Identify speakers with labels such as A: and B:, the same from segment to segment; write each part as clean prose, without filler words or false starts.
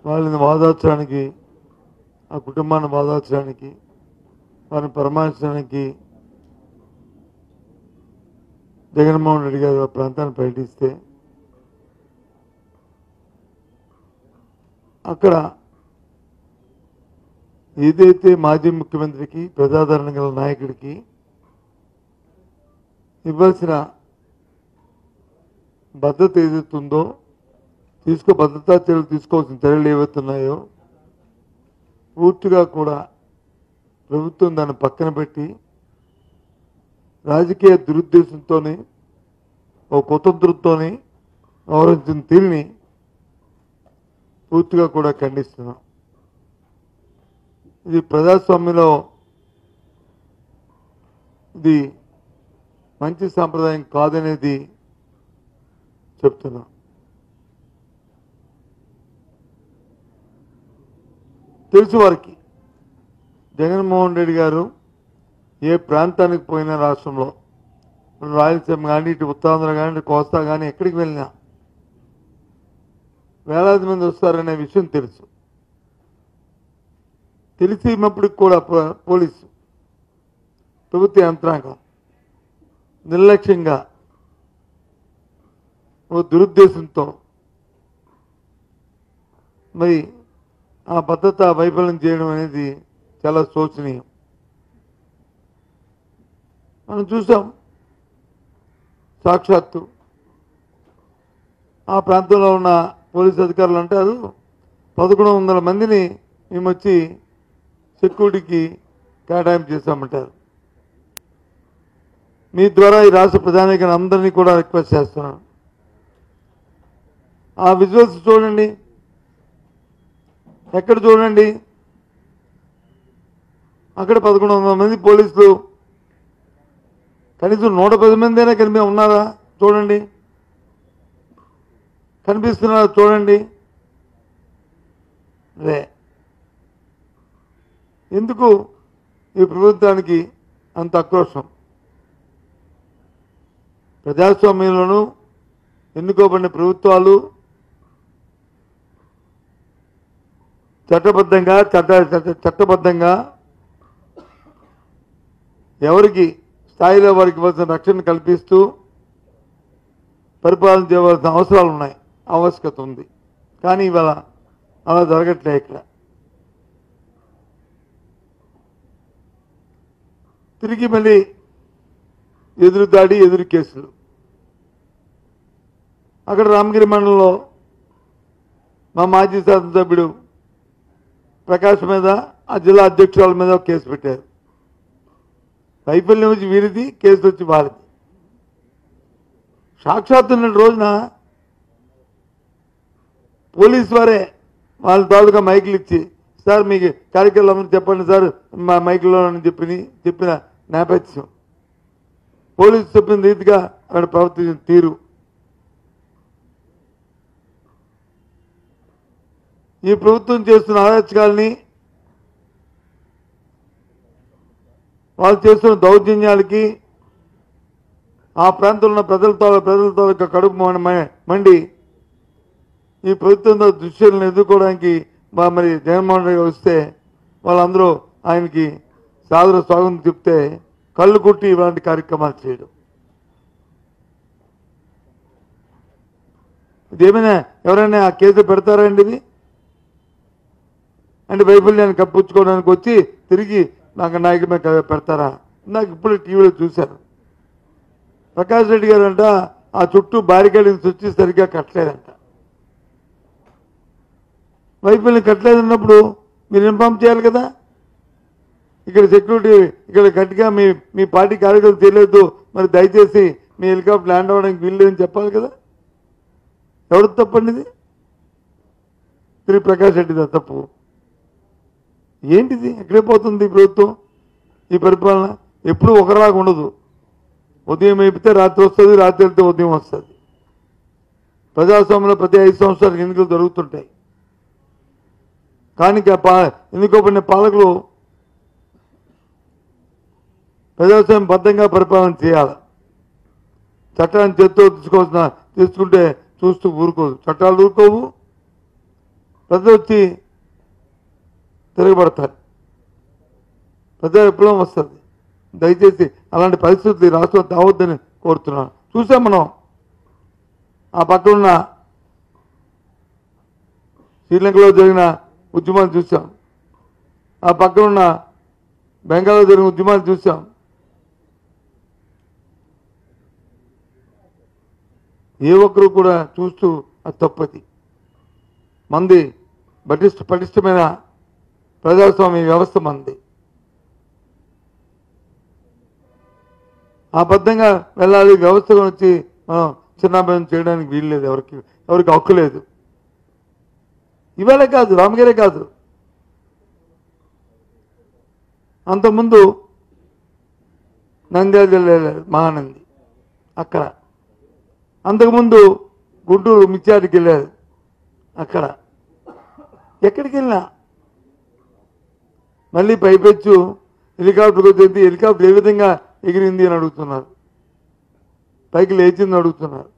A: వాళ్ళని వాదార్చడానికి, ఆ కుటుంబాన్ని వాదార్చడానికి, వారిని పరామర్శించడానికి జగన్మోహన్ రెడ్డి గారు ఆ ప్రాంతాన్ని పర్యటిస్తే అక్కడ ఏదైతే మాజీ ముఖ్యమంత్రికి, ప్రజాదరణ గల నాయకుడికి ఇవ్వాల్సిన భద్రత ఏదైతుందో భద్రతా చర్యలు తీసుకోవాల్సిన చర్యలు ఏవైతున్నాయో పూర్తిగా కూడా ప్రభుత్వం దాన్ని పక్కన పెట్టి రాజకీయ దురుద్దేశంతోనే ఓ కుతంత్రంతోనే వ్యవహరించిన తీరుని పూర్తిగా కూడా ఖండిస్తున్నాం. ఇది ప్రజాస్వామ్యంలో ఇది మంచి సాంప్రదాయం కాదనేది చెప్తున్నాం. తెలుసు వారికి జగన్మోహన్ రెడ్డి గారు ఏ ప్రాంతానికి పోయినా రాష్ట్రంలో రాయలసీమ కానీ, ఇటు ఉత్తరాంధ్ర కానీ, ఇటు కోస్తా కానీ ఎక్కడికి వెళ్ళినా వేలాది మంది వస్తారనే విషయం తెలుసు. తెలిసినప్పటికి కూడా పోలీసు ప్రభుత్వ యంత్రాంగం నిర్లక్ష్యంగా ఓ దురుద్దేశంతో మరి ఆ భద్రత వైఫల్యం చేయడం అనేది చాలా శోచనీయం. మనం చూసాం సాక్షాత్తు ఆ ప్రాంతంలో ఉన్న పోలీసు అధికారులు అంటారు 1100 మందిని మేము వచ్చి సెక్యూరిటీకి కేటాయింపు చేశామంటారు. మీ ద్వారా ఈ రాష్ట్ర ప్రధానిగా అందరినీ కూడా రిక్వెస్ట్ చేస్తున్నాను, ఆ విజువల్స్ చూడండి, ఎక్కడ చూడండి, అక్కడ 1100 మంది పోలీసులు కనీసం 110 మంది అయినా ఉన్నారా చూడండి, కనిపిస్తున్నారా చూడండి. రే ఎందుకు ఈ ప్రభుత్వానికి అంత ఆక్రోశం? ప్రజాస్వామ్యంలోనూ ఎన్నుకోబడిన ప్రభుత్వాలు చట్టబద్ధంగా ఎవరికి స్థాయిలో వారికి ఇవ్వాల్సిన రక్షణ కల్పిస్తూ పరిపాలన చేయవలసిన అవసరాలు ఉన్నాయి, ఆవశ్యకత ఉంది. కానీ ఇవాళ అలా జరగట్లే. ఇక్కడ తిరిగి మళ్ళీ ఎదురు దాడి, ఎదురు కేసులు. అక్కడ రామగిరి మండలంలో మా మాజీ శాసనసభ్యుడు ప్రకాష్ మీద, ఆ జిల్లా అధ్యక్షురాల మీద ఒక కేసు పెట్టారు. వైఫల్యం వచ్చి వీరిది, కేసు వచ్చి వాళ్ళది. సాక్షాత్తు రోజున పోలీసు వారే వాళ్ళ తాలూకా మైకులు ఇచ్చి, సార్ మీకు కార్యక్రమాలు చెప్పండి సార్ మా మైకుల్లో చెప్పిన నేపథ్యం, పోలీసు చెప్పిన రీతిగా అక్కడ ప్రవర్తించిన తీరు. ఈ ప్రభుత్వం చేస్తున్న అరాచకాల్ని, వాళ్ళు చేస్తున్న దౌర్జన్యాలకి ఆ ప్రాంతంలో ఉన్న ప్రజలతో కడుపు మండి ఈ ప్రభుత్వంతో దృశ్యాలను ఎదుర్కోవడానికి మరి జగన్మోహన్ రెడ్డి వస్తే వాళ్ళందరూ ఆయనకి సాదర స్వాగతం చెప్తే కళ్ళు కుట్టి ఇలాంటి కార్యక్రమాలు చేయడం. ఇదేమైనా ఎవరైనా ఆ కేసు పెడతారండి? ఇది అంటే వైఫల్యాన్ని కప్పించుకోవడానికి వచ్చి తిరిగి నాకు నాయకుడి మీద పెడతారా? నాకు ఇప్పుడు టీవీలో చూశాను, ప్రకాష్ రెడ్డి గారు అంట ఆ చుట్టూ బారికేడింగ్స్ వచ్చి సరిగ్గా కట్టలేదంట. వైఫల్యం కట్టలేదన్నప్పుడు మీరు ఇన్ఫార్మ్ చేయాలి కదా. ఇక్కడ సెక్యూరిటీ ఇక్కడ గట్టిగా మీ పార్టీ కార్యక్రమం చేయలేదు, మరి దయచేసి మీ హెలికాప్టర్ ల్యాండ్ అవ్వడానికి వీల్లేదని చెప్పాలి కదా. ఎవరు తప్పండి? ఇది తిరిగి ప్రకాష్ రెడ్డిదా తప్పు? ఏంటిది? ఎక్కడే పోతుంది ఈ ప్రభుత్వం? ఈ పరిపాలన ఎప్పుడూ ఒకలాగా ఉండదు. ఉదయం అయిపోతే రాత్రి వస్తుంది, రాత్రి వెళ్తే ఉదయం వస్తుంది. ప్రజాస్వామ్యంలో ప్రతి 5 సంవత్సరాలకు ఎన్నికలు జరుగుతుంటాయి. కానీ ఎన్నుకోబడిన పాలకులు ప్రజాస్వామ్యబద్ధంగా పరిపాలన చేయాలి. చట్టాన్ని చేత్తో తీసుకుంటే చూస్తూ ఊరుకోదు, చట్టాలు ఊరుకోవు, ప్రజలు వచ్చి తిరగబడతారు, ప్రజా విప్లవం వస్తుంది. దయచేసి అలాంటి పరిస్థితులు ఈ రాష్ట్రం తావద్దని కోరుతున్నాను. చూసాం మనం ఆ పక్కన ఉన్న శ్రీలంకలో జరిగిన ఉద్యమాలు చూసాం, ఆ పక్కన ఉన్న బెంగాల్లో జరిగిన ఉద్యమాలు చూసాం. ఏ ఒక్కరు కూడా చూస్తూ అది తప్పది. మంది పటిష్టమైన ప్రజాస్వామ్య వ్యవస్థ మంది. అబద్ధంగా వెళ్ళాలి, వ్యవస్థగా వచ్చి మనం చిన్నాభిన్నం చేయడానికి వీలు లేదు. ఎవరికి హక్కు లేదు. ఇవాళ కాదు, రామగిరే కాదు, అంతకుముందు నంద్యాల జిల్లా మహానంది అక్కడ, అంతకుముందు గుంటూరు మిచ్చారికి వెళ్ళారు అక్కడ. ఎక్కడికి వెళ్ళినా మళ్ళీ పైపెచ్చు హెలికాప్టర్కి వచ్చేది, హెలికాప్టర్ ఏ విధంగా ఎగిరింది అని అడుగుతున్నారు, పైకి లేచింది అడుగుతున్నారు.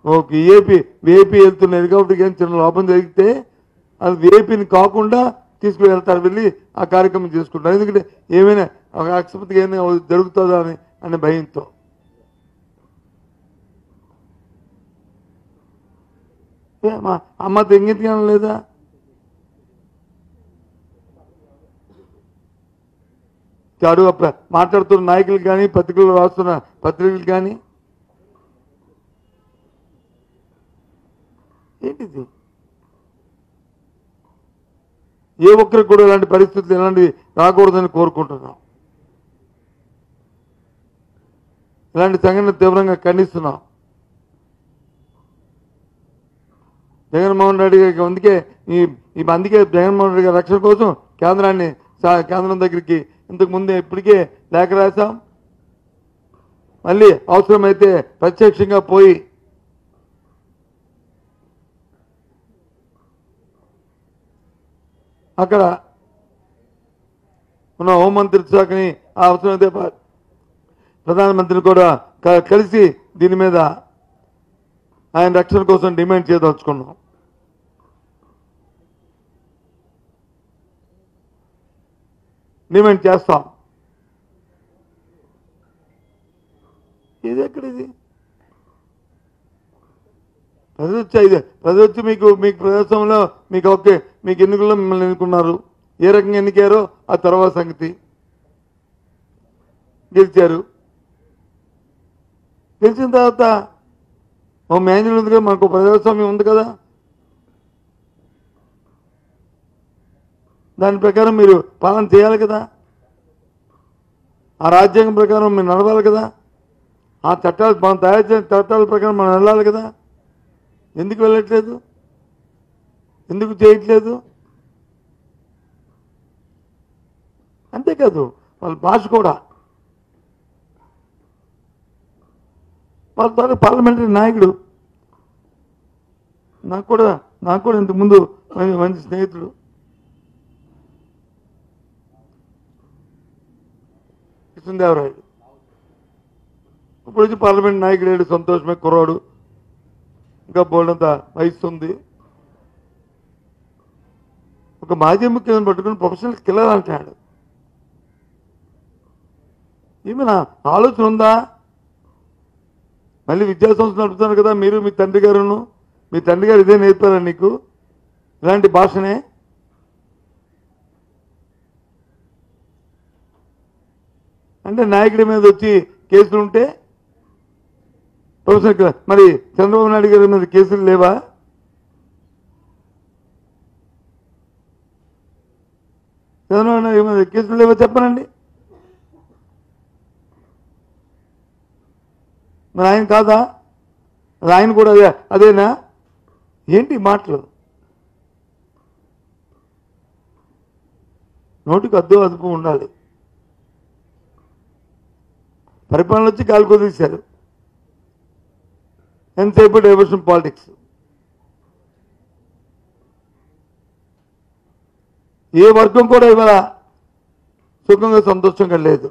A: ఓ విఐపి వెళ్తున్న హెలికాప్టర్కి ఏం చిన్న లోపం జరిగితే అది విఐపిని కాకుండా తీసుకుని వెళ్తారు, వెళ్ళి ఆ కార్యక్రమం చేసుకుంటారు. ఎందుకంటే ఏమైనా ఒక అకస్మాత్తుగా ఏమైనా జరుగుతుందా అనే భయంతో. మా అమ్మ తెంగెత్తిగా లేదా? చాడు మాట్లాడుతున్న నాయకులు కానీ, పత్రికలు రాస్తున్న పత్రికలు కానీ ఏంటిది? ఏ ఒక్కరికి కూడా ఇలాంటి పరిస్థితులు ఇలాంటివి రాకూడదని కోరుకుంటున్నాం. ఇలాంటి సంఘటన తీవ్రంగా ఖండిస్తున్నాం. జగన్మోహన్ రెడ్డి గారికి అందుకే జగన్మోహన్ రెడ్డి గారి రక్షణ కోసం కేంద్రం దగ్గరికి ఇంతకు ముందే ఇప్పటికే లేఖ రాశాం. మళ్ళీ అవసరమైతే ప్రత్యక్షంగా పోయి అక్కడ ఉన్న హోంమంత్రిత్వ శాఖని అవసరమైతే ప్రధానమంత్రిని కూడా కలిసి దీని మీద ఆయన రక్షణ కోసం డిమాండ్ చేయదలుచుకున్నాం. డిమాండ్ చేస్తాం. ఇది ఎక్కడిది? ప్రజలు వచ్చి మీకు ప్రదేశంలో మీకు ఎన్నికల్లో మిమ్మల్ని ఎన్నుకున్నారు. ఏ రకంగా ఎన్నికారో ఆ తర్వాత సంగతి. గెలిచారు. గెలిచిన తర్వాత ఓ మాన్యువల్ ఉంది కదా, మనకు ప్రజాస్వామ్యం ఉంది కదా, దాని ప్రకారం మీరు పాలన చేయాలి కదా, ఆ రాజ్యాంగం ప్రకారం మీరు నడవాలి కదా, ఆ చట్టాలు మనం తయారు చేసిన చట్టాల ప్రకారం మనం వెళ్ళాలి కదా. ఎందుకు వెళ్ళట్లేదు? ఎందుకు చేయట్లేదు? అంతేకాదు వాళ్ళ భాష కూడా, వాళ్ళ ద్వారా పార్లమెంటరీ నాయకుడు, నాకు కూడా ఇంతకుముందు మంచి స్నేహితుడు. కృష్ణదేవరాయలు ఇప్పుడు వచ్చి పార్లమెంట్ నాయకుడు. సంతోషమే, కుర్రాడు, ఇంకా బోల్డంత వయసు ఉంది. ఒక మాజీ ముఖ్యమంత్రిని పట్టుకుని ప్రొఫెషనల్ కిల్లర్ అంటాడు. ఏమైనా ఆలోచన ఉందా? మళ్ళీ విద్యాసంస్థలు నడుపుతున్నారు కదా మీరు, మీ తండ్రి గారు ఇదే నేర్పారా నీకు? ఇలాంటి భాషనే? అంటే నాయకుడి మీద వచ్చి కేసులు ఉంటే ప్రొఫెసర్, మరి చంద్రబాబు నాయుడు గారి మీద కేసులు లేవా? చంద్రబాబు నాయుడు మీద కేసులు లేవా చెప్పనండి. మరి ఆయన కాదా? ఆయన కూడా అదేనా? ఏంటి మాటలు? నోటికి అదుపు ఉండాలి. పరిపాలన వచ్చి గాలి కుదిశారు. ఎంతసేపు డైవర్షన్ పాలిటిక్స్. ఏ వర్గం కూడా ఇవాళ సుఖంగా సంతోషంగా లేదు.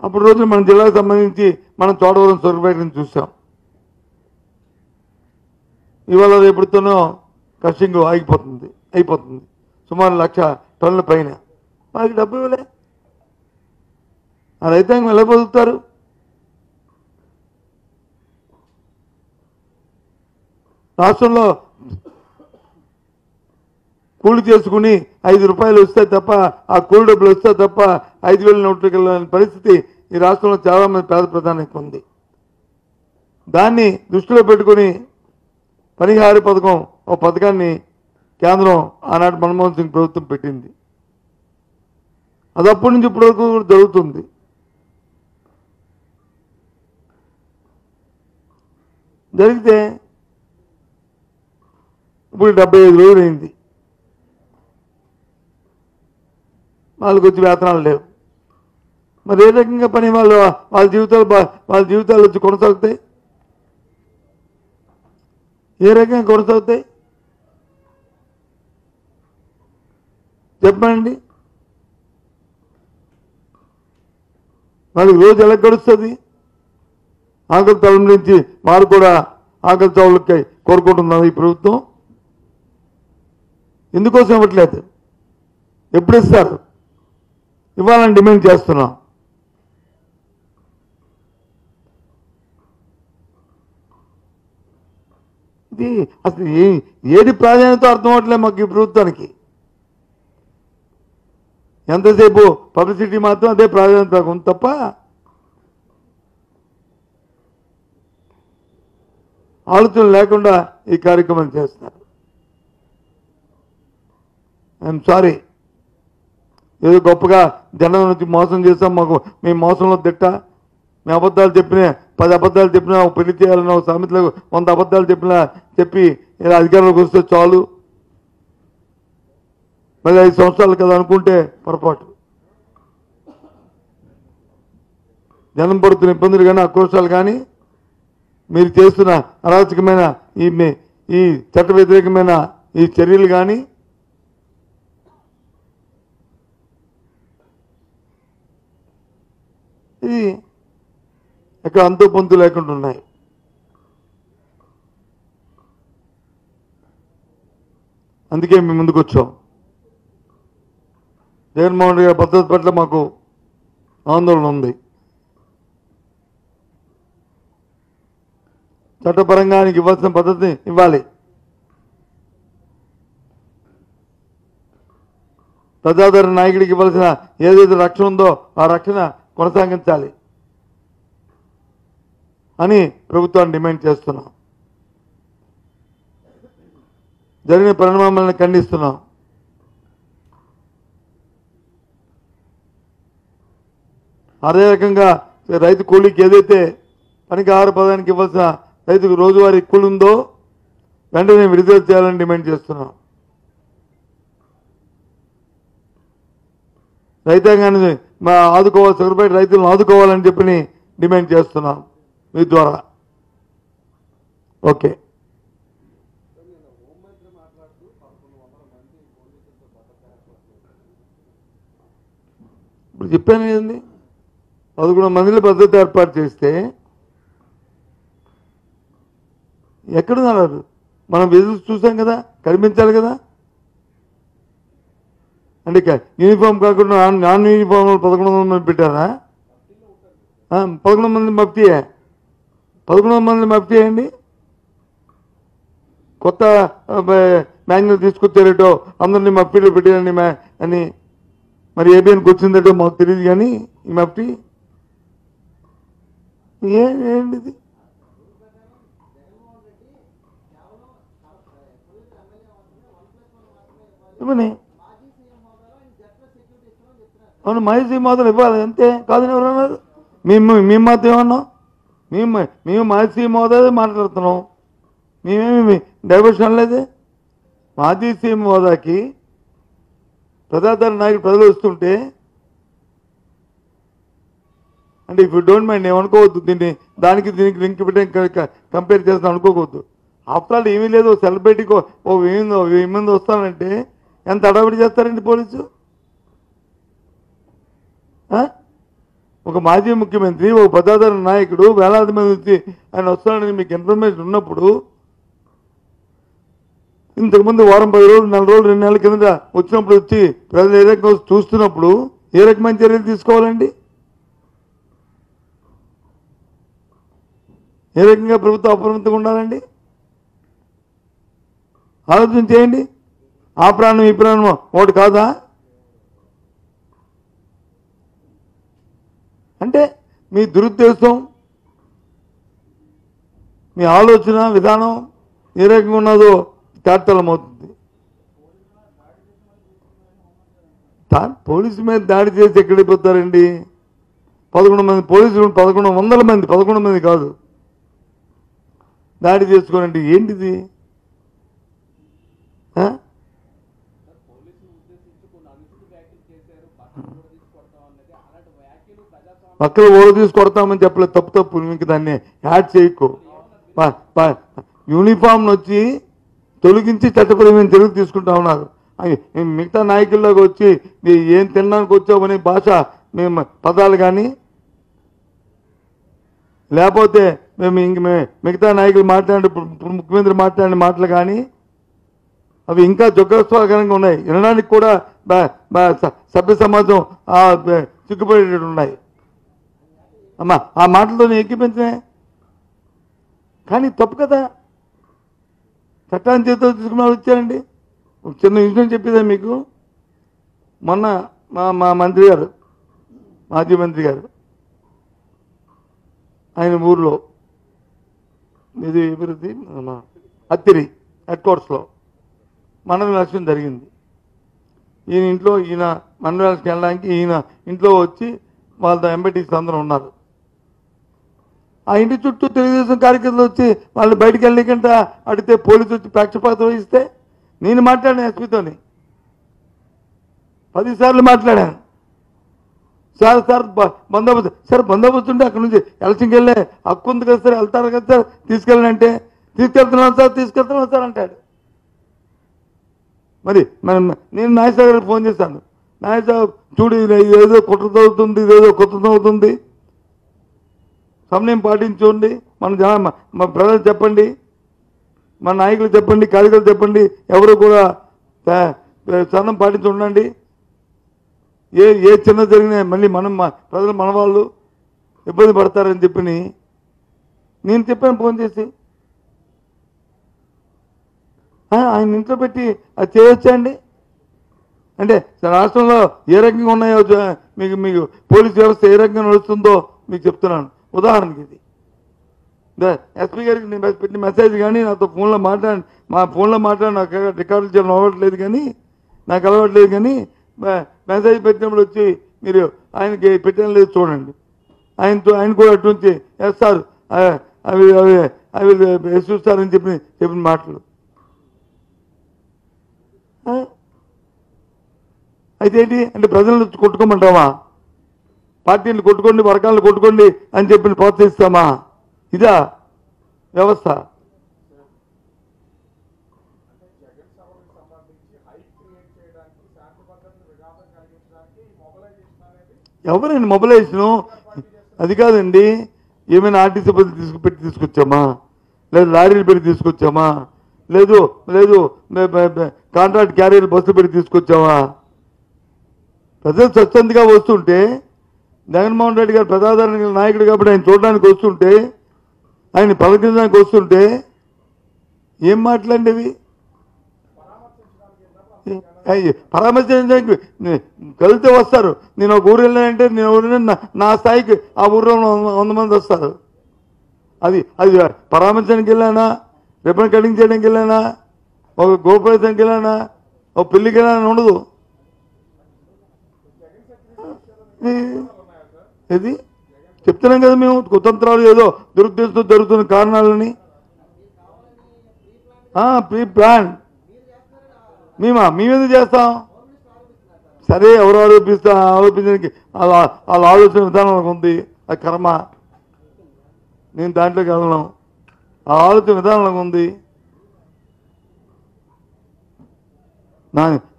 A: అప్పుడు రోజు మన జిల్లాకు సంబంధించి మనం చోడవరం సొరపేటను చూసాం. ఇవాళ రేపుడుతోనో కషింగ్ అయిపోతుంది సుమారు 1,00,000 టన్నుల పైన. మనకి డబ్బు ఇవ్వలే. ఆ రైతాంగం ఎలా బతుకుతారు? రాష్ట్రంలో కూలి చేసుకుని 5 రూపాయలు వస్తే తప్ప, ఆ కూలి డబ్బులు వస్తే తప్ప 5,000 నోట్లకి వెళ్ళని పరిస్థితి ఈ రాష్ట్రంలో చాలామంది పేద ప్రధానికి ఉంది. దాన్ని దృష్టిలో పెట్టుకుని పరిహార పథకం ఒక పథకాన్ని కేంద్రం ఆనాటి మన్మోహన్ సింగ్ ప్రభుత్వం పెట్టింది. అది అప్పటి నుంచి ఇప్పటి వరకు కూడా జరుగుతుంది. జరిగితే ఇప్పుడు 75 రోజులు అయింది. వాళ్ళకి వచ్చి వేతనాలు లేవు. మరి ఏ రకంగా పని వాళ్ళ జీవితాలు వచ్చి కొనసాగుతాయి? ఏ రకంగా కొనసాగుతాయి చెప్పండి. వాళ్ళకి రోజు ఎలా గడుస్తుంది? ఆకలి తలం నుంచి వారు కూడా ఆకలి చావులకి కోరుకుంటున్నారు. ఈ ప్రభుత్వం ఎందుకోసం ఇవ్వట్లేదు? ఎప్పుడు ఇస్తారు? ఇవ్వాలని డిమాండ్ చేస్తున్నాం. ఇది అసలు ఏది ప్రాధాన్యత అర్థం అవట్లేదు మాకు ఈ ప్రభుత్వానికి. ఎంతసేపు పబ్లిసిటీ మాత్రం అదే ప్రాధాన్యత ఉంది తప్ప ఆలోచన లేకుండా ఈ కార్యక్రమం చేస్తున్నారు. I'm sorry. ఏదో గొప్పగా జనం నుంచి మోసం చేస్తాం, మాకు మేము మోసంలో తిట్ట, మేము అబద్ధాలు చెప్పినా 10 అబద్ధాలు చెప్పినా పెళ్లి చేయాలన్న సామెతలు 100 అబద్ధాలు చెప్పి ఇలా అధికారంలోకి వస్తే చాలు, మళ్ళీ 5 సంవత్సరాలు కదా అనుకుంటే పొరపాటు. జనం పడుతున్న ఇబ్బందులు కానీ ఆక్రోశాలు కానీ మీరు చేస్తున్న అరాచకమైన ఈ చట్ట వ్యతిరేకమైన ఈ చర్యలు కానీ ఇది ఎక్కడ అంతు పొంతు లేకుండా ఉన్నాయి. అందుకే మేము ముందుకు వచ్చాం. జగన్మోహన్ రెడ్డి గారి పద్ధతి పట్ల మాకు ఆందోళన ఉంది. చట్టపరంగా ఆయనకి ఇవ్వాల్సిన పద్ధతిని ఇవ్వాలి. ప్రజాదరణ నాయకుడికి ఇవ్వాల్సిన ఏదైతే రక్షణ ఉందో ఆ రక్షణ కొనసాగించాలి అని ప్రభుత్వాన్ని డిమాండ్ చేస్తున్నాం. జరిగిన పరిణామాలను ఖండిస్తున్నాం. అదే రకంగా రైతు కూలీకి ఏదైతే పనికి ఆహార పదానికి ఇవ్వాల్సిన రైతుకు రోజువారీ కూలి ఉందో వెంటనే విడుదల చేయాలని డిమాండ్ చేస్తున్నాం. రైతాంగాన్ని ఆదుకోవాలి, సొరపేట రైతులను ఆదుకోవాలని చెప్పి డిమాండ్ చేస్తున్నాం మీ ద్వారా. ఓకే. ఇప్పుడు చెప్పాను కదండి, 11 మందిలో భద్రత ఏర్పాటు చేస్తే ఎక్కడున్నారు? మనం ఎదురు చూసాం కదా, కనిపించాలి కదా. అంటే యూనిఫామ్ కాకుండా నాన్ యూనిఫామ్ 1100 మంది పెట్టారా? 11 మంది మఫ్టీయే. 11 మంది మఫ్టీ అండి. కొత్త మాన్యువల్ తీసుకొచ్చారేటో అందరినీ మఫ్టీలో పెట్టారని అని మరి ఏబిఎన్కి వచ్చిందేటో మాకు తెలియదు. కానీ ఈ మఫ్టీ ఏంటిది? ఇవ్వని అవును, మాజీ మాత్రం ఇవ్వాలి అంతే. కాదని ఎవరన్నారు? మేము మాత్రం ఏమన్నాం? మేము మాజీ హోదా మాట్లాడుతున్నాం. మేమేమి డైవర్షన్ అనలేదు. మాజీ సీఎం హోదాకి ప్రజాదరణ నాయకుడు ప్రజలు వస్తుంటే అంటే ఇఫ్ యూ డోంట్ మైండ్ ఏమనుకోవద్దు. దీనికి లింక్ పెట్టి కంపేర్ చేస్తాను అనుకోవద్దు. ఆఫ్టర్ ఆల్ ఏమీ లేదు. సెలబ్రిటీకి ఓ 1000 మంది వస్తానంటే ఎంత అడావిడి చేస్తారండి పోలీసు? ఒక మాజీ ముఖ్యమంత్రి, ఒక ప్రజాదరణ నాయకుడు, వేలాది మంది వచ్చి ఆయన వస్తాడని మీకు ఇన్ఫర్మేషన్ ఉన్నప్పుడు ఇంతకుముందు వారం 10 రోజులు 4 రోజులు 2 నెలల కింద వచ్చినప్పుడు వచ్చి ప్రజలు ఏ రకంగా చూస్తున్నప్పుడు ఏ రకమైన చర్యలు తీసుకోవాలండి? ఏ రకంగా ప్రభుత్వం అప్రమత్తంగా ఉండాలండి? ఆలోచన చేయండి. ఆ ప్రాణం ఈ ప్రాణం ఒకటి కాదా? అంటే మీ దురుద్దేశం, మీ ఆలోచన విధానం ఏ రకంగా ఉన్నదో తాత్కాలమవుతుంది. పోలీసు మీద దాడి చేసి ఎక్కడిపోతారండి? 11 మంది పోలీసులు, 1100 మంది కాదు దాడి చేసుకోనండి. ఏంటిది? పక్కన ఓడ తీసి కొడతామని చెప్పలేదు. తప్పు మీకు దాన్ని యాడ్ చేయకు. యూనిఫామ్ వచ్చి తొలగించి చట్టపరమైన చర్యలు తీసుకుంటా ఉన్నారు. మిగతా నాయకుల్లోకి వచ్చి ఏం తినడానికి వచ్చామనే భాష మేము పదాలు కానీ, లేకపోతే మేము మిగతా నాయకులు ముఖ్యమంత్రి మాట్లాడిన మాటలు కానీ అవి ఇంకా జోగ్రస్వాకరంగా ఉన్నాయి. వినడానికి కూడా సభ్య సమాజం సిగ్గుపడేటట్టు ఉన్నాయి. అమ్మా ఆ మాటలతో ఎక్కిపించినాయి. కానీ తప్పు కదా. చట్టాన్ని చేతితో తీసుకున్న వాళ్ళు వచ్చారండి. ఒక చిన్న విషయం చెప్పేదా మీకు? మొన్న మా మంత్రి గారు, మాజీ మంత్రి గారు, ఆయన ఊర్లో ఇది అభివృద్ధి అత్తిరి హెడ్ క్వార్టర్స్లో మండల ఎలక్షన్ జరిగింది. ఈయన మండల ఎలక్షన్ వెళ్ళడానికి ఈయన ఇంట్లో వచ్చి వాళ్ళ ఎంపీటీసీలు అందరూ ఉన్నారు. ఆ ఇంటి చుట్టూ తెలుగుదేశం కార్యకర్తలు వచ్చి వాళ్ళు బయటికి వెళ్ళకుండా అడిగితే పోలీసు వచ్చి పక్షపాతం వహిస్తే నేను మాట్లాడాను ఎస్పీతోని 10 సార్లు మాట్లాడాను. సార్ బందోబస్తు, సార్ బందోబస్తు ఉంటే అక్కడ నుంచి ఎలక్షన్కి వెళ్ళే హక్కు ఉంది కదా సార్, వెళ్తారు కదా సార్, తీసుకెళ్ళనంటే తీసుకెళ్తున్నాను సార్ అంటాడు. మరి నేను నాయసాగర్ గారికి ఫోన్ చేశాను. నాయసాగర్ చూడు ఇదేదో కుట్రతో అవుతుంది, ఇదేదో కుట్రతో అవుతుంది, సమన్వయం పాటించండి, మన ప్రజలు చెప్పండి, మన నాయకులు చెప్పండి, కార్యకర్తలు చెప్పండి, ఎవరు కూడా సహనం పాటించి ఉండండి. ఏ చిన్న జరిగినా మళ్ళీ ప్రజలు మన వాళ్ళు ఇబ్బంది పడతారని చెప్పి నేను చెప్పాను ఫోన్ చేసి. ఆయన ఇంట్లో పెట్టి అది చేయొచ్చా అండి? అంటే రాష్ట్రంలో ఏ రకంగా ఉన్నాయో మీకు పోలీస్ వ్యవస్థ ఏ రకంగా నడుస్తుందో మీకు చెప్తున్నాను. ఉదాహరణకి ఇది ఎస్పీ గారికి నేను పెట్టిన మెసేజ్ కానీ నాతో ఫోన్లో మాట్లాడి నాకు రికార్డులు చేయడం అలవాట్లేదు కానీ మెసేజ్ పెట్టినప్పుడు వచ్చి మీరు ఆయనకి పెట్టడం లేదు చూడండి. ఆయన కూడా అటువంటి ఎస్ సార్ అవి చూస్తారని చెప్పిన మాటలు. అయితే ఏంటి అంటే ప్రజలను కొట్టుకోమంటావా? పార్టీలు కొట్టుకోండి, వర్గాలను కొట్టుకోండి అని చెప్పి ప్రోత్సహిస్తామా? ఇదా వ్యవస్థ? ఎవరండి మొబిలైజేషను? అది కాదండి. ఏమైనా ఆర్టీసీ బస్సులు పెట్టి తీసుకొచ్చామా? లేదు లారీలు పెట్టి తీసుకొచ్చామా? లేదు కాంట్రాక్ట్ క్యారియర్ బస్సులు పెట్టి తీసుకొచ్చామా? ప్రజలు స్వచ్ఛందంగా వస్తుంటే, జగన్మోహన్ రెడ్డి గారు ప్రజాదరణ నాయకుడు కాబట్టి ఆయన చూడడానికి వస్తుంటే, ఆయన పలకరించడానికి వస్తుంటే ఏం మాట్లాడేవి? పరామర్శించడానికి కలిస్తే వస్తారు. నేను ఒక ఊరు వెళ్ళానంటే నేను ఊరిని నా స్థాయికి ఆ ఊరిలో 100 మంది వస్తారు. అది పరామర్శడానికి వెళ్ళానా, రిబ్బన్ కటింగ్ చేయడానికి వెళ్ళానా, ఒక గోప్రవేశానికి వెళ్ళానా, ఒక పెళ్లికి వెళ్ళానా ఉండదు. ఇది చెప్తున్నాం కదా మేము, కుతంత్రాలు ఏదో దురుద్దేశంతో జరుగుతున్న కారణాలని. ప్రీ ప్లాన్ మేమేందుకు చేస్తాం? సరే ఎవరు ఆరోపించడానికి వాళ్ళ ఆలోచన విధానం ఉంది, అది కర్మ. నేను దాంట్లోకి వెళ్ళను. ఆ ఆలోచన విధానంలో ఉంది,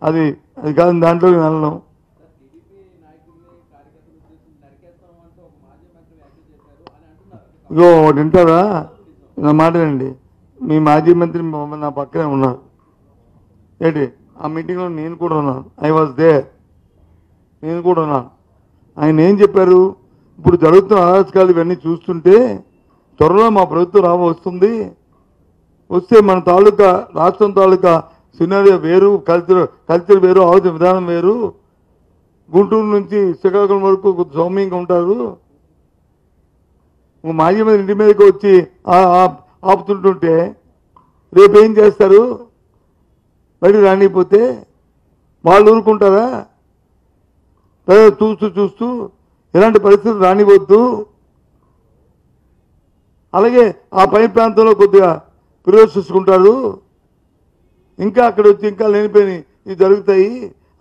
A: అది కాదు, దాంట్లోకి వెళ్ళను. ఇగో ఒకటి వింటారా, నా మాటనండి. మీ మాజీ మంత్రి నా పక్కనే ఉన్నారు ఏంటి, ఆ మీటింగ్లో నేను కూడా ఉన్నాను. ఐ వాజ్ దేర్, నేను కూడా ఉన్నాను. ఆయన ఏం చెప్పారు, ఇప్పుడు జరుగుతున్న అరాచకాలు ఇవన్నీ చూస్తుంటే త్వరలో మా ప్రభుత్వం వస్తుంది, వస్తే మన తాలూకా రాష్ట్రం తాలూకా సినారియో వేరు, కల్చర్ వేరు, ఆలోచన విధానం వేరు. గుంటూరు నుంచి శ్రీకాకుళం వరకు సౌమ్యంగా ఉంటారు. మాజీ మంత్రి ఇంటి మీదకి వచ్చి ఆపుతుంటుంటే రేపు ఏం చేస్తారు, బయట రానిపోతే వాళ్ళు ఊరుకుంటారా? చూస్తూ ఇలాంటి పరిస్థితులు రానివద్దు. అలాగే ఆ పై ప్రాంతంలో కొద్దిగా ప్రవేశించుకుంటారు, ఇంకా అక్కడ వచ్చి ఇంకా లేనిపోయిన ఇవి జరుగుతాయి.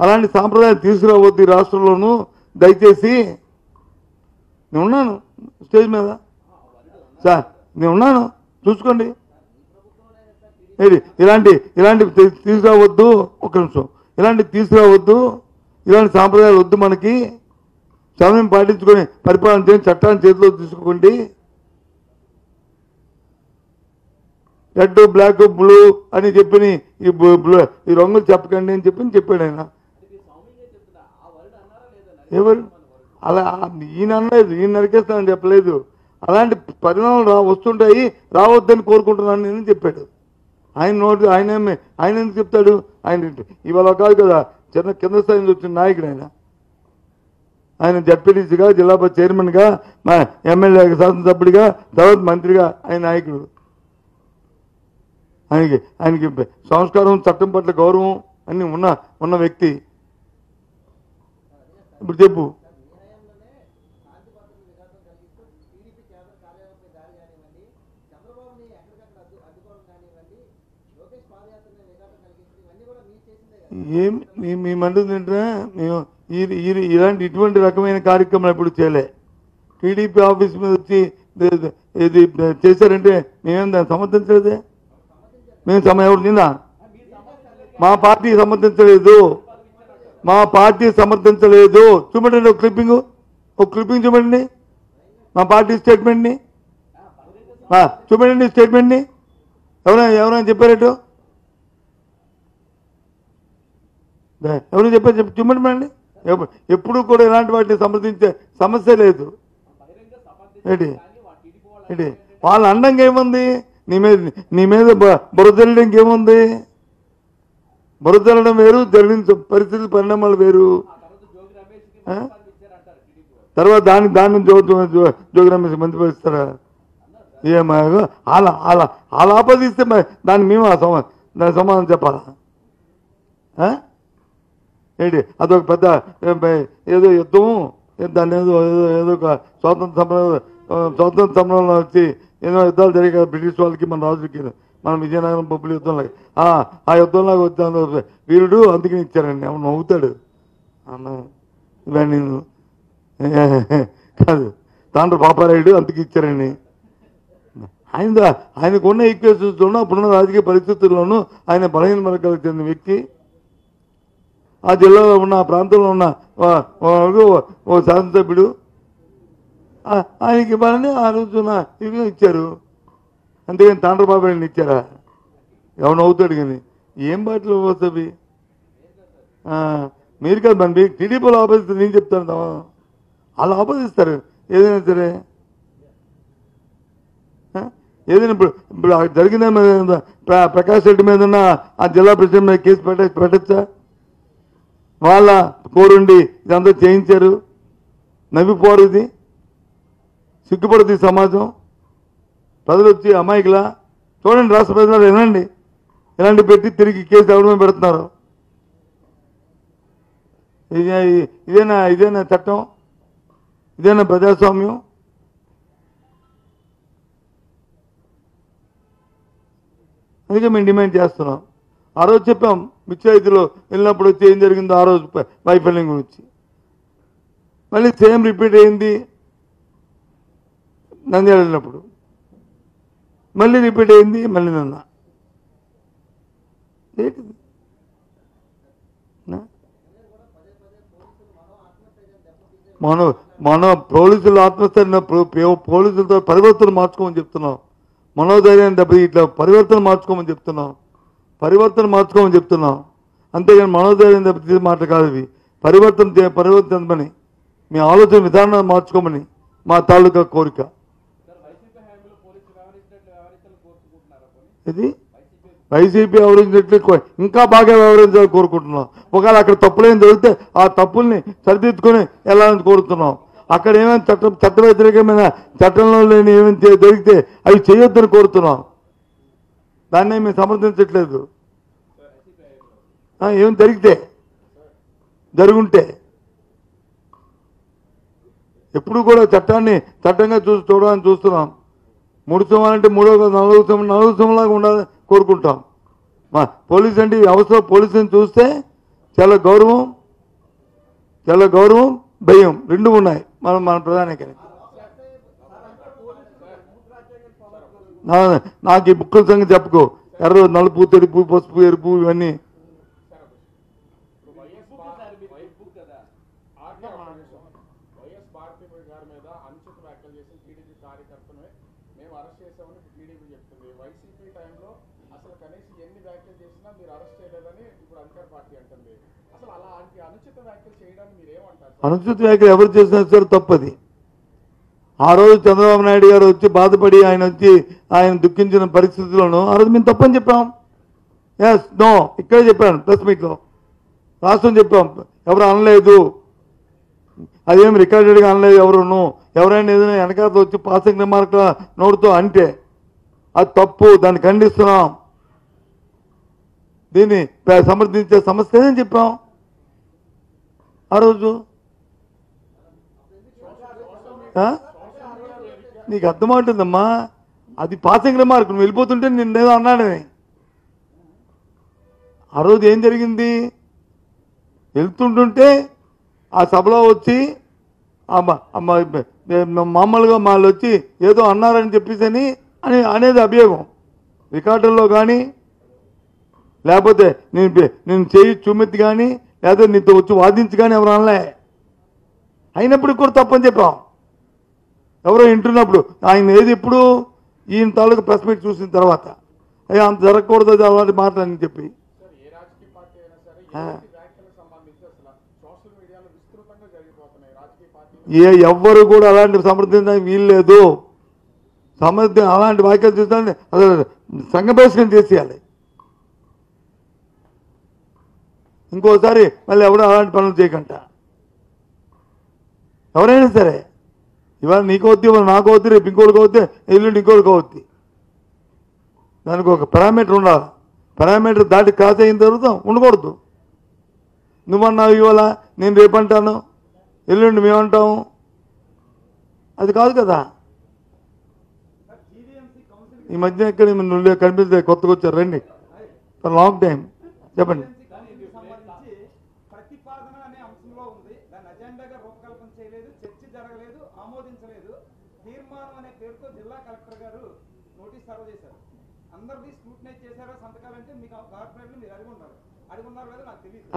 A: అలాంటి సాంప్రదాయాలు తీసుకురావద్దు ఈ రాష్ట్రంలోనూ దయచేసి. నేను ఉన్నాను స్టేజ్ మీద సార్, నేను ఉన్నాను, చూసుకోండి. ఇలాంటి తీసుకురావద్దు, ఒక్క నిమిషం, ఇలాంటివి తీసుకురావద్దు, ఇలాంటి సాంప్రదాయాలు వద్దు, మనకి సమయం పాటించుకొని పరిపాలన చేయండి, చట్టాన్ని చేతిలో తీసుకోండి. రెడ్, బ్లాక్, బ్లూ అని చెప్పి ఈ రంగులు చెప్పకండి అని చెప్పాడు ఆయన. ఎవరు అలా ఈయన అనలేదు, ఈయన నరికేస్తానని చెప్పలేదు. అలాంటి పరిణామాలు వస్తుంటాయి, రావద్దని కోరుకుంటున్నాను నేను చెప్పాడు. ఆయన ఎందుకు చెప్తాడు? ఆయన ఇవాళ కాదు కదా, కింద స్థాయి నుంచి వచ్చిన నాయకుడు ఆయన జడ్పీటీసీగా, జిల్లా చైర్మన్గా, మా ఎమ్మెల్యే, శాసనసభ్యుడిగా, తర్వాత మంత్రిగా ఆయన నాయకుడు. ఆయనకి సంస్కారం, చట్టం పట్ల గౌరవం అన్ని ఉన్న వ్యక్తి. ఇప్పుడు చెప్పు. ఏం మేమంటుంది ఏంటంటే, మేము ఇటువంటి రకమైన కార్యక్రమాలు ఎప్పుడు చేయలే. టీడీపీ ఆఫీస్ మీద వచ్చి ఇది చేశారంటే మేమేం దాన్ని సమర్థించలేదే. ఎవరు నిందా? మా పార్టీ సమర్థించలేదు. చూడండి ఒక క్లిప్పింగ్ చూడండి, మా పార్టీ స్టేట్మెంట్ని చూడండి, స్టేట్మెంట్ని ఎవరైనా చెప్పారేటో, ఎవరు చెప్పారు చూడండి. ఎప్పుడు కూడా ఇలాంటి వాటిని సమర్థించే సమస్య లేదు. ఏంటి వాళ్ళ అండంగా ఏముంది? నీ మీద బురదల్లడానికి ఏముంది? బురదల్లడం వేరు, జరిగిన పరిస్థితి పరిణామాలు వేరు. తర్వాత దాన్ని జోగి రమేష్ మంత్రి పరిస్తారా? ఏమో అలా ఆపాదిస్తే దాన్ని మేము దాని సమాధానం చెప్పాలా? ఏంటి అదొక పెద్ద ఏదో యుద్ధము, దాన్ని ఏదో ఒక స్వాతంత్ర సమరంలో వచ్చి ఎన్నో యుద్ధాలు జరిగాయి కదా బ్రిటిష్ వాళ్ళకి, మన రాజులకి, మన విజయనగరం పప్పుల యుద్ధంలో. ఆ యుద్ధంలాగా వచ్చాను వీరుడు, అందుకని ఇచ్చారండి. అవును నవ్వుతాడు అన్న, ఇవన్నీ కాదు, తాండ్ర పాపారాయుడు అందుకు ఇచ్చారండి. ఆయనకున్న ఈక్వేషన్స్లోనూ అప్పుడున్న రాజకీయ పరిస్థితుల్లోనూ ఆయన బలహీన వర్గాలకు చెందిన వ్యక్తి. ఆ జిల్లాలో ఉన్న, ఆ ప్రాంతంలో ఉన్న ఓ శాసనసభ్యుడు. ఆయనకి ఇవ్వాలని ఆ రోజున ఇవి ఇచ్చారు, అంతేగాని తాండ్రబాబుని ఇచ్చారా? ఎవరు అవుతాడు కానీ ఏం బాటలు వస్తుంది. మీరు కాదు, మన టీడీపీలో ఆపోజిస్తారు, నేను చెప్తాను. వాళ్ళు ఆపోజిస్తారు ఏదైనా సరే. ఏదైనా ఇప్పుడు జరిగిన ప్రకాష్ రెడ్డి మీద ఉన్న ఆ జిల్లా ప్రెసిడెంట్ మీద కేసు పెట్టచ్చా? వాళ్ళ కోరుండి ఇదంతా చేయించారు. నవ్విపోరు, ఇది సిగ్గుపడుతుంది సమాజం. ప్రజలు వచ్చి అమాయకులా చూడండి, రాష్ట్ర ప్రజలు వినండి, ఇలాంటి పెట్టి తిరిగి కేసు ఎవరి పెడుతున్నారు. ఇదేనా చట్టం? ఇదేనా ప్రజాస్వామ్యం? అందుకే మేము డిమాండ్ చేస్తున్నాం. ఆ రోజు చెప్పాం, మిర్చాయితీలో వెళ్ళినప్పుడు వచ్చి ఏం జరిగిందో ఆ రోజు వైఫల్యం గురించి. మళ్ళీ సేమ్ రిపీట్ అయింది నంద్యాల వెళ్ళినప్పుడు, మళ్ళీ రిపీట్ అయింది మళ్ళీ నిన్న. ఏంటిది? మనం మన పోలీసులు ఆత్మస్థైర్యం పోలీసులతో పరివర్తన మార్చుకోమని చెప్తున్నాం. మనోధైర్యాన్ని దెబ్బ ఇట్లా పరివర్తన మార్చుకోమని చెప్తున్నాం. అంతేగాని మనోధైర్యం దెబ్బతీసే మాట కాదు ఇవి. పరివర్తనమని మీ ఆలోచన విధానాన్ని మార్చుకోమని మా తాలూకా కోరిక. ఇది వైసీపీ వ్యవహరించినట్లు ఇంకా బాగా వ్యవహరించాలని కోరుకుంటున్నాం. ఒకవేళ అక్కడ తప్పులేం జరిగితే ఆ తప్పుల్ని సరిదిద్దుకొని వెళ్ళాలని కోరుతున్నాం. అక్కడ ఏమైనా చట్ట వ్యతిరేకమైన చట్టంలో లేని ఏమైనా జరిగితే అవి చేయొద్దని కోరుతున్నాం. దాన్ని మేము సమర్థించట్లేదు. ఏమైనా జరుగుంటే ఎప్పుడు కూడా చట్టాన్ని చట్టంగా చూడడానికి చూస్తున్నాం. 3 సంవత్సరాలంటే 4 సంవత్సరంలాగా ఉండాలని కోరుకుంటాం. మా పోలీస్ అంటే అవసరం. పోలీసుని చూస్తే చాలా గౌరవం భయం రెండు ఉన్నాయి మన ప్రధానికి. నాకు ఈ బుక్కుల సంగతి చెప్పుకో. ఎర్ర నలుపు తెలుపు పసుపు ఎరుపు ఇవన్నీ అనుచిత వ్యాఖ్యలు ఎవరు చేసినా సరే తప్పది. ఆ రోజు చంద్రబాబు నాయుడు గారు వచ్చి బాధపడి ఆయన దుఃఖించిన పరిస్థితుల్లోనూ ఆ రోజు మేము తప్పని చెప్పాం. ఇక్కడే చెప్పాను, ప్రెస్ మీట్లో రాష్ట్రం చెప్పాం. ఎవరు అనలేదు, అదేం రికార్డెడ్గా అనలేదు. ఎవరైనా ఏదైనా వెనకాల వచ్చి పాసింగ్ రిమార్క్ నోటుతో అంటే అది తప్పు, దాన్ని ఖండిస్తున్నాం, దీన్ని సమర్థించే సమస్య అని చెప్పాం ఆ రోజు. నీకు అర్థమవుతుందమ్మా, అది పాసింగ్ రిమార్క్. నువ్వు వెళ్ళిపోతుంటే నిన్నేదో అన్నాడని. ఆ రోజు ఏం జరిగింది? వెళ్తుంటుంటే ఆ సభలో వచ్చి మామూలుగా వాళ్ళు వచ్చి ఏదో అన్నారని చెప్పేసి అనేది అభియోగం. రికార్డుల్లో కానీ లేకపోతే నేను చేయి చూమెత్తి కానీ లేకపోతే నీతో వచ్చి వాదించి కానీ ఎవరు అనలే. అయినప్పుడు కూడా తప్పని చెప్పాం. ఎవరో వింటున్నప్పుడు ఆయన ఏది ఇప్పుడు ఈయన తాలూకు ప్రెస్ మీట్ చూసిన తర్వాత అయ్యా అంత జరగకూడదు అలాంటి మాటలని చెప్పి ఎవ్వరు కూడా అలాంటి సమర్థించడానికి వీల్లేదు. అలాంటి వ్యాఖ్యలు చూస్తాను అసలు సంఘబహిష్కరణ చేసేయాలి. ఇంకోసారి మళ్ళీ ఎవడో అలాంటి పనులు చేయకంట. ఎవరైనా సరే ఇవాళ నీకు అవుద్ది, ఇవాళ నాకు అవుద్ది, రేపు ఇంకోటికి అవుద్ది, ఎల్లుండి ఇంకోటికి అవుద్ది. దానికి ఒక పారామీటర్ ఉండాలి. పారామీటర్ దాటి క్రాస్ అయిన తర్వాత ఉండకూడదు. నువ్వన్నావు ఇవాళ, నేను రేపంటాను, ఎల్లుండి మేమంటాము, అది కాదు కదా. ఈ మధ్య ఎక్కడ నువ్వు కనిపిస్తే కొత్తగా వచ్చారు, రండి, లాంగ్ టైం చెప్పండి.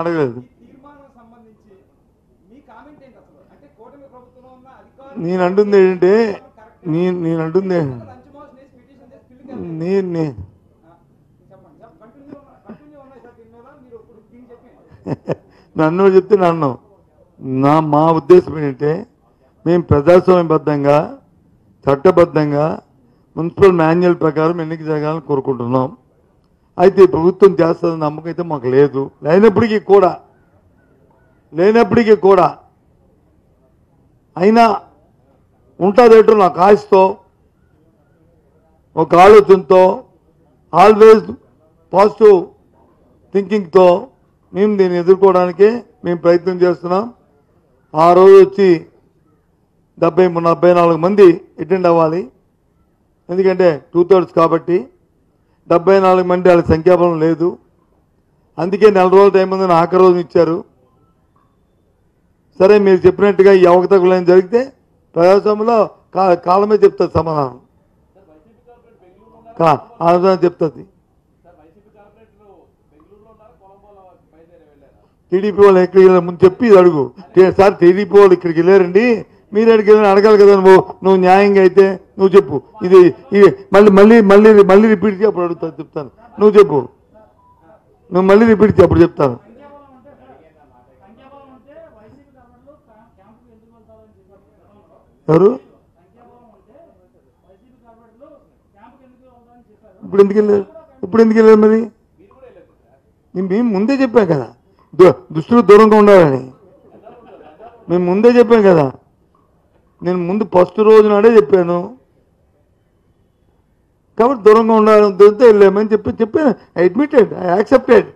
A: అడగలేదు. నేను అంటుంది ఏంటంటే నన్ను చెప్తే మా ఉద్దేశం ఏంటంటే మేము ప్రజాస్వామ్యబద్ధంగా చట్టబద్ధంగా మున్సిపల్ మాన్యువల్ ప్రకారం ఎన్నిక జరగాలని కోరుకుంటున్నాం. అయితే ప్రభుత్వం చేస్తుందని నమ్మకం అయితే మాకు లేదు. లేనప్పటికీ కూడా అయినా ఉంటుందేటో నాకు ఆశతో, ఒక ఆలోచనతో, ఆల్వేజ్ పాజిటివ్ థింకింగ్తో మేము దీన్ని ఎదుర్కోవడానికి మేము ప్రయత్నం చేస్తున్నాం. ఆ రోజు వచ్చి 74 మంది అటెండ్ అవ్వాలి. ఎందుకంటే 2/3 కాబట్టి 74 మంది వాళ్ళ సంఖ్యాబలం లేదు. అందుకే 4 రోజుల టైం ఉందని ఆఖరి రోజు ఇచ్చారు. సరే మీరు చెప్పినట్టుగా ఈ అవకతవకలు జరిగితే ప్రజాస్వామ్యంలో కాలమే చెప్తుంది సమాధానం, చెప్తుంది. టీడీపీ వాళ్ళు ఎక్కడికి వెళ్ళారు ముందు చెప్పి ఇది అడుగు. సార్ టీడీపీ వాళ్ళు ఇక్కడికి వెళ్ళారండి, మీరు ఎక్కడికి వెళ్ళారని అడగాలి కదా నువ్వు న్యాయంగా అయితే నువ్వు చెప్పు. ఇది మళ్ళీ మళ్ళీ మళ్ళీ మళ్ళీ రిపీట్ చేయి, అప్పుడు అడుగుతా చెప్తాను. నువ్వు చెప్పు, నువ్వు మళ్ళీ రిపీట్ చేయి, అప్పుడు చెప్తాను. ఎవరు ఇప్పుడు ఎందుకు వెళ్ళారు మరి? మేము ముందే చెప్పాం కదా దుస్తులు దూరంగా ఉండాలని, మేము ముందే చెప్పాం కదా. నేను ముందు ఫస్ట్ రోజు నాడే చెప్పాను కాబట్టి దూరంగా ఉండాలని ఉద్దేశంతో వెళ్ళామని చెప్పాను. I admitted, I accepted.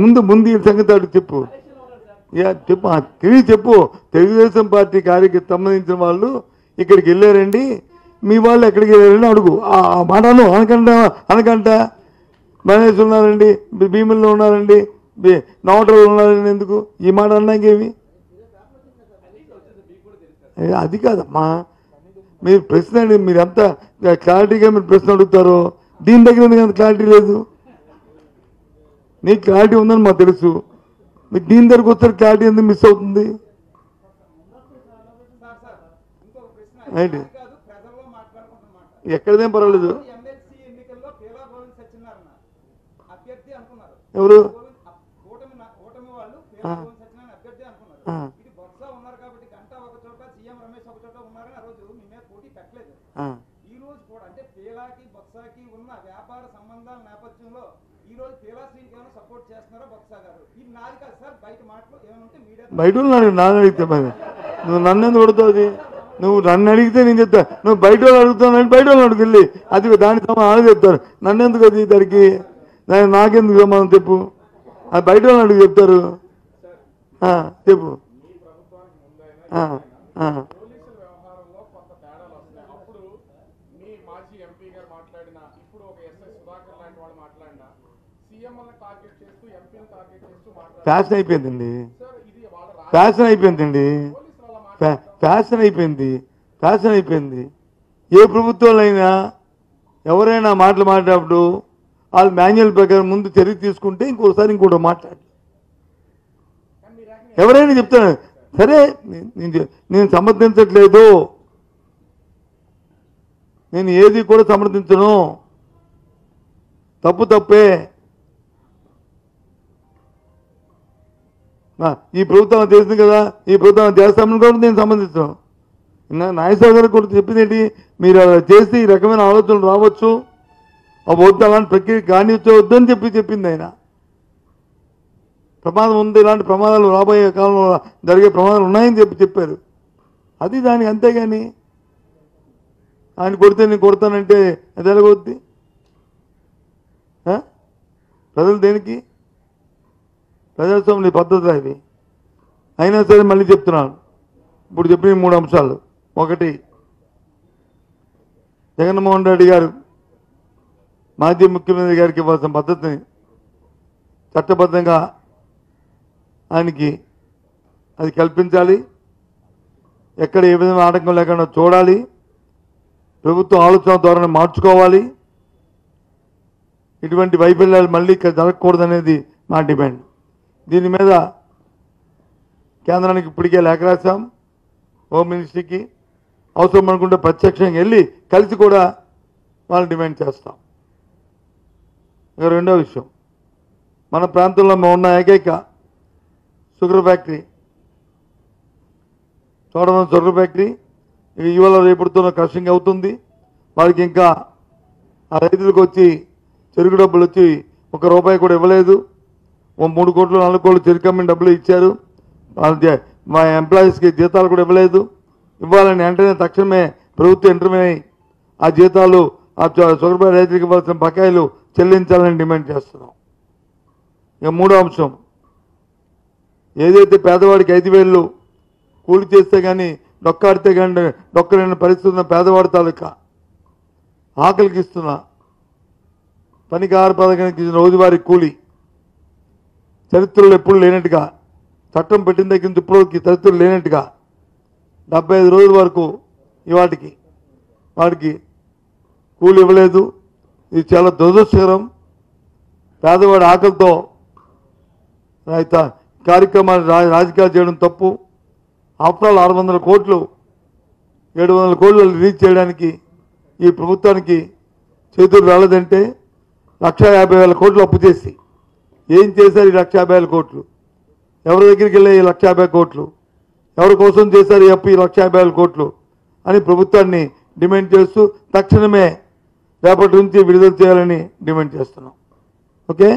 A: ముందు ఈ సంగతి అడుగు చెప్పు. చెప్పు తెలియ చెప్పు. తెలుగుదేశం పార్టీ కార్యక్రమం సంబంధించిన వాళ్ళు ఇక్కడికి వెళ్ళారండి, మీ వాళ్ళు ఎక్కడికి వెళ్ళారని అడుగు. ఆ మాటను అనకంట మహేష్ ఉన్నారండి, భీముల్లో ఉన్నారండి, నోటర్లు ఉన్నారండి, ఎందుకు ఈ మాట అన్నాకేమి? అది కాదమ్మా, మీరు ప్రశ్న మీరు ఎంత క్లారిటీగా మీరు ప్రశ్న అడుగుతారో దీని దగ్గర ఎందుకు అంత క్లారిటీ లేదు? నీకు క్లారిటీ ఉందని మాకు తెలుసు, మీకు దీని దగ్గరకు వస్తారు క్లారిటీ ఎందుకు మిస్ అవుతుంది? ఏంటి ఎక్కడదేం పర్వాలేదు. ఎవరు బయట నన్ను అడిగితే మరి నువ్వు నన్ను ఎందుకు కొడుతుంది? నువ్వు నన్ను అడిగితే నేను చెప్తా, నువ్వు బయట వాళ్ళు అడుగుతావు, బయట వాళ్ళు అడుగు వెళ్ళి అది దాని సమాధానం చెప్తారు. నన్ను ఎందుకు అది దానికి నాకెందుకు సమాధానం చెప్పు, అది బయట వాళ్ళు అడుగు చెప్తారు. చెప్పు. ఫ్యాషన్ అయిపోయిందండి, ఫ్యాషన్ అయిపోయిందండి, ఫ్యాషన్ అయిపోయింది. ఏ ప్రభుత్వాలైనా ఎవరైనా మాటలు మాట్లాడినప్పుడు వాళ్ళు మాన్యువల్ ప్రకారం ముందు చర్య తీసుకుంటే ఇంకోసారి ఇంకోటి మాట్లాడు. ఎవరైనా చెప్తాను సరే, నేను సమర్థించట్లేదు, నేను ఏది కూడా సమర్థించను, తప్పే. ఈ ప్రభుత్వం చేసింది కదా, ఈ ప్రభుత్వం చేస్తామని కూడా నేను సంబంధించాను. నాగేశ్వర గారు కూడా చెప్పింది ఏంటి, మీరు అలా చేస్తే ఈ రకమైన ఆలోచనలు రావచ్చు, వద్దు అలాంటి ప్రక్రియ కానివద్దు అని చెప్పింది ఆయన. ప్రమాదం ఉంది, ఇలాంటి ప్రమాదాలు రాబోయే కాలంలో జరిగే ప్రమాదాలు ఉన్నాయని చెప్పారు. అది దానికి అంతేగాని ఆయన కొడితే నేను కొడతానంటే అది ఎలాగొద్ది? ప్రజలు దేనికి? ప్రజాస్వామ్య పద్ధతి అది. అయినా సరే మళ్ళీ చెప్తున్నాను, ఇప్పుడు చెప్పిన 3 అంశాలు. ఒకటి, జగన్మోహన్ రెడ్డి గారు మాజీ ముఖ్యమంత్రి గారికి ఇవ్వాల్సిన పద్ధతిని చట్టబద్ధంగా ఆయనకి అది కల్పించాలి. ఎక్కడ ఏ విధమైన ఆటంకం లేకుండా చూడాలి. ప్రభుత్వం ఆలోచన ధోరణి మార్చుకోవాలి. ఇటువంటి వైఫల్యాలు మళ్ళీ ఇక్కడ జరగకూడదనేది మా డిమాండ్. దీని మీద కేంద్రానికి ఇప్పటికే లేఖ రాశాం, హోమ్ మినిస్ట్రీకి. అవసరం అనుకుంటే ప్రత్యక్షంగా వెళ్ళి కలిసి కూడా వాళ్ళు డిమాండ్ చేస్తాం. ఇక రెండో విషయం, మన ప్రాంతంలో ఉన్న ఏకైక sugar factory Chodavaram sugar factory ఇవాళ రేపుడుతున్న క్రషింగ్ అవుతుంది. వాళ్ళకి ఇంకా ఆ రైతులకు వచ్చి చెరుకు డబ్బులు వచ్చి ₹1 కూడా ఇవ్వలేదు. 3 కోట్లు 4 కోట్లు చెరుకు అమ్మిన డబ్బులు ఇచ్చారు. మా ఎంప్లాయీస్కి జీతాలు కూడా ఇవ్వలేదు. ఇవ్వాలని వెంటనే తక్షణమే ప్రభుత్వం ఇంటర్వ్యూ అయి ఆ జీతాలు ఆ షుగర్ ఫ్యాక్టరీ రైతులకు ఇవ్వాల్సిన బకాయిలు చెల్లించాలని డిమాండ్ చేస్తున్నాం. ఇక మూడో అంశం, ఏదైతే పేదవాడికి 5,000 కూలి చేస్తే కానీ డొక్కాడితే కానీ డొక్కలేని పరిస్థితి ఉన్న పేదవాడి తాలూకా ఆకలికి ఇస్తున్నా పనికి 6 పథకానికి ఇచ్చిన రోజువారీ కూలి చరిత్రలో ఎప్పుడు లేనట్టుగా, చట్టం పెట్టిన దగ్గర నుంచి ఇప్పటికి చరిత్రలు లేనట్టుగా 75 రోజుల వరకు ఇవాటికి వాడికి కూలి ఇవ్వలేదు. ఇది చాలా దురదృష్టకరం. పేదవాడి ఆకలితో కార్యక్రమాలు రాజకీయాలు చేయడం తప్పు. ఆఫ్టర్ ఆల్ 600 కోట్లు 700 కోట్లు రిలీజ్ చేయడానికి ఈ ప్రభుత్వానికి చేతులు రాలేదంటే 1,50,000 కోట్లు అప్పు చేసి ఏం చేశారు? ఈ 1,50,000 కోట్లు ఎవరి దగ్గరికి వెళ్ళే? ఈ 1,50,000 కోట్లు ఎవరి కోసం చేశారు? ఈ అప్పు ఈ 1,50,000 కోట్లు అని ప్రభుత్వాన్ని డిమాండ్ చేస్తూ తక్షణమే రేపటి నుంచి విడుదల చేయాలని డిమాండ్ చేస్తున్నాం. ఓకే.